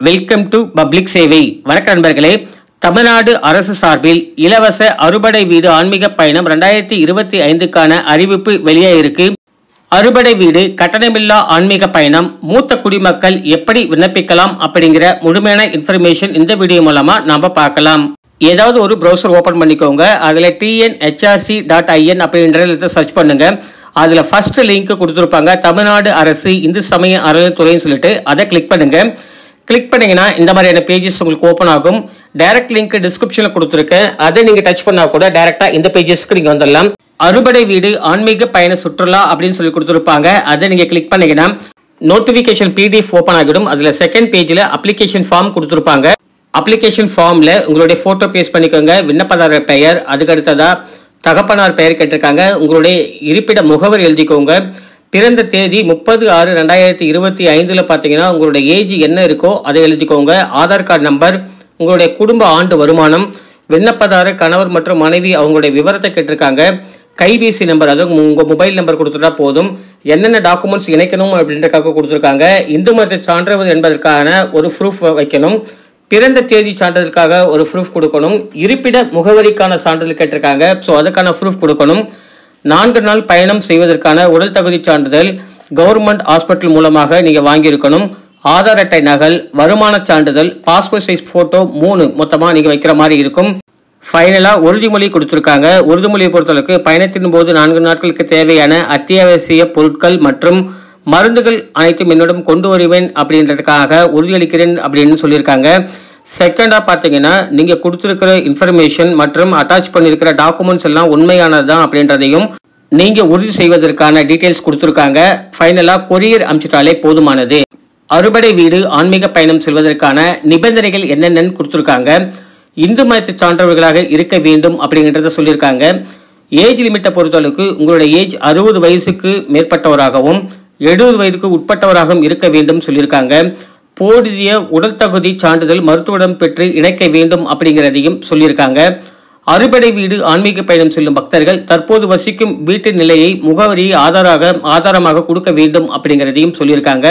Welcome to public சேவை. வணக்கம் நண்பர்களே. தமிழ்நாடு அரசு சார்பில் இலவச அறுபடை வீடு ஆன்மீக பயணம் 2025க்கான அறிவிப்பு வெளியாயிருக்கு. அறுபடை வீடு கட்டணமில்லா ஆன்மீக பயணம் மூத்த குடிமக்கள் எப்படி விண்ணப்பிக்கலாம் அப்படிங்கிற முழுமையான இன்ஃபர்மேஷன் இந்த வீடியோ மூலமா நாம பார்க்கலாம். ஏதாவது ஒரு ப்ரௌசர் ஓபன் பண்ணிக்கோங்க. அதுல tnhrc.in அப்படின்றத சர்ச் பண்ணுங்க. அதுல ஃபர்ஸ்ட் லிங்க் கொடுத்துருப்பாங்க, தமிழ்நாடு அரசு இந்து சமய அறநிலையத்துறைன்னு சொல்லிட்டு அதை கிளிக் பண்ணுங்க. கிளிக் பண்ணீங்கன்னா இந்த மாதிரியான பேஜஸ் உங்களுக்கு ஓப்பன் ஆகும். டைரக்ட் லிங்க் டிஸ்கிரிப்ஷன்ல கொடுத்துருக்கேன், அதை நீங்க டச் பண்ணா கூட டைரக்டா இந்த பேஜஸ்க்கு நீங்க வந்துடலாம். அறுபடை வீடு ஆன்மீக பயண சுற்றுலா அப்படின்னு சொல்லி கொடுத்துருப்பாங்க, அதை நீங்க கிளிக் பண்ணீங்கன்னா நோட்டிபிகேஷன் PDF ஓப்பன் ஆகிடும். அதுல செகண்ட் பேஜ்ல அப்ளிகேஷன் ஃபார்ம் கொடுத்துருப்பாங்க. அப்ளிகேஷன் ஃபார்ம்ல உங்களுடைய போட்டோ பேஸ்ட் பண்ணிக்கோங்க, விண்ணப்பதாரர் பெயர், அதுக்கு அடுத்ததா தகப்பனார் பெயர் கேட்டிருக்காங்க, உங்களுடைய இருப்பிட முகவரி எழுதிக்கோங்க, பிறந்த தேதி 30/6/2025 பார்த்தீங்கன்னா உங்களுடைய ஏஜ் என்ன இருக்கோ அதை எழுதிக்கோங்க, ஆதார் கார்டு நம்பர், உங்களுடைய குடும்ப ஆண்டு வருமானம், விண்ணப்பதாரர் கணவர் மற்றும் மனைவி அவங்களுடைய விவரத்தை கேட்டிருக்காங்க, கைபேசி நம்பர், அதாவது உங்கள் மொபைல் நம்பர் கொடுத்துட்டா போதும், என்னென்ன டாக்குமெண்ட்ஸ் இணைக்கணும் அப்படின்றக்காக கொடுத்துருக்காங்க, இந்து மத சான்றிதழ் என்பதற்கான ஒரு ப்ரூஃப் வைக்கணும், பிறந்த தேதி சான்றிதழுக்காக ஒரு ப்ரூஃப் கொடுக்கணும், இருப்பிட முகவரிக்கான சான்றிதழ் கேட்டிருக்காங்க, ஸோ அதுக்கான ப்ரூஃப் கொடுக்கணும், 4 நாள் பயணம் செய்வதற்கான உடல் தகுதி சான்றிதழ் கவர்மெண்ட் ஹாஸ்பிட்டல் மூலமாக நீங்கள் வாங்கியிருக்கணும், ஆதார் அட்டை நகல், வருமான சான்றிதழ், பாஸ்போர்ட் சைஸ் ஃபோட்டோ 3 மொத்தமாக நீங்கள் வைக்கிற மாதிரி இருக்கும். ஃபைனலாக உறுதிமொழி கொடுத்துருக்காங்க. உறுதிமொழியை பொறுத்தளவுக்கு பயணத்தின் போது 4 நாட்களுக்கு தேவையான அத்தியாவசிய பொருட்கள் மற்றும் மருந்துகள் அனைத்தும் என்னிடம் கொண்டு வருவேன் அப்படின்றதுக்காக உறுதியளிக்கிறேன் அப்படின்னு சொல்லியிருக்காங்க. செகண்டாக பார்த்தீங்கன்னா நீங்கள் கொடுத்துருக்கிற இன்ஃபர்மேஷன் மற்றும் அட்டாச் பண்ணியிருக்கிற டாக்குமெண்ட்ஸ் எல்லாம் உண்மையானது தான் அப்படின்றதையும் நீங்கள் உறுதி செய்வதற்கான டீட்டெயில்ஸ் கொடுத்துருக்காங்க. ஃபைனலாக கொரியர் அனுப்பிச்சிட்டாலே போதுமானது. அறுபடை வீடு ஆன்மீக பயணம் செல்வதற்கான நிபந்தனைகள் என்னென்னு கொடுத்துருக்காங்க. இந்து மத சான்றவர்களாக இருக்க வேண்டும் அப்படிங்கிறத சொல்லியிருக்காங்க. ஏஜ் லிமிட்டை பொறுத்தளவுக்கு உங்களுடைய ஏஜ் 60 வயசுக்கு மேற்பட்டவராகவும் 70 வயதுக்கு உட்பட்டவராகவும் இருக்க வேண்டும் சொல்லியிருக்காங்க. போதிய உடல் தகுதி சான்றிதழ் மருத்துவம் பெற்று இணைக்க வேண்டும் அப்படிங்கிறதையும் சொல்லியிருக்காங்க. அறுபடை வீடு ஆன்மீக பயணம் செல்லும் பக்தர்கள் தற்போது வசிக்கும் வீட்டு நிலையை முகவரியை ஆதாரமாக கொடுக்க வேண்டும் அப்படிங்கிறதையும் சொல்லியிருக்காங்க.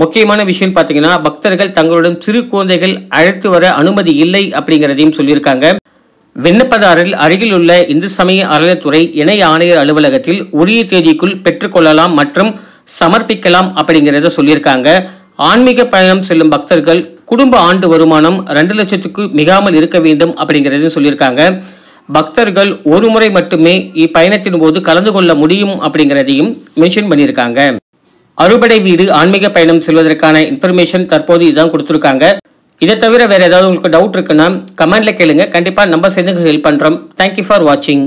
முக்கியமான விஷயம் பார்த்தீங்கன்னா பக்தர்கள் தங்களுடன் சிறு குழந்தைகள் அழைத்து வர அனுமதி இல்லை அப்படிங்கிறதையும் சொல்லியிருக்காங்க. விண்ணப்பதாரில் அருகில் உள்ள இந்து சமய அறநிலையத்துறை இணை ஆணையர் அலுவலகத்தில் உரிய தேதிக்குள் பெற்றுக்கொள்ளலாம் மற்றும் சமர்ப்பிக்கலாம் அப்படிங்கிறத சொல்லியிருக்காங்க. ஆன்மீக பயணம் செல்லும் பக்தர்கள் குடும்ப ஆண்டு வருமானம் 2 லட்சத்துக்கு மிகாமல் இருக்க வேண்டும் அப்படிங்கிறதையும் சொல்லியிருக்காங்க. பக்தர்கள் ஒரு முறை மட்டுமே இப்பயணத்தின் போது கலந்து கொள்ள முடியும் அப்படிங்கிறதையும் மென்ஷன் பண்ணியிருக்காங்க. அறுபடை வீடு ஆன்மீக பயணம் செல்வதற்கான இன்ஃபர்மேஷன் தற்போது இதுதான் கொடுத்துருக்காங்க. இதை தவிர வேற ஏதாவது உங்களுக்கு டவுட் இருக்குன்னா கமெண்ட்ல கேளுங்க, கண்டிப்பா நம்ம சேர்ந்து ஹெல்ப் பண்றோம். தேங்க்யூ ஃபார் வாட்சிங்.